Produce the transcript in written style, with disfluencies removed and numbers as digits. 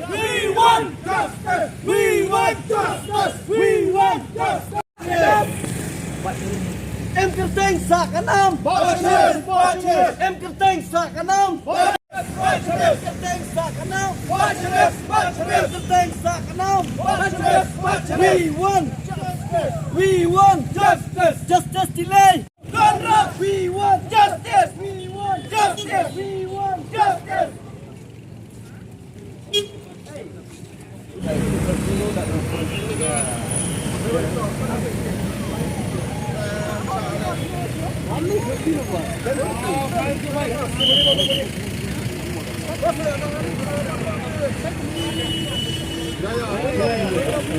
We want justice. We want justice. We want justice. Em Kerteng sa kanam. Em Kerteng sa kanam. Em Kerteng sa kanam. Em Kerteng sa kanam. We want justice. Justice delay. We want justice. We want justice. We want justice. Ya.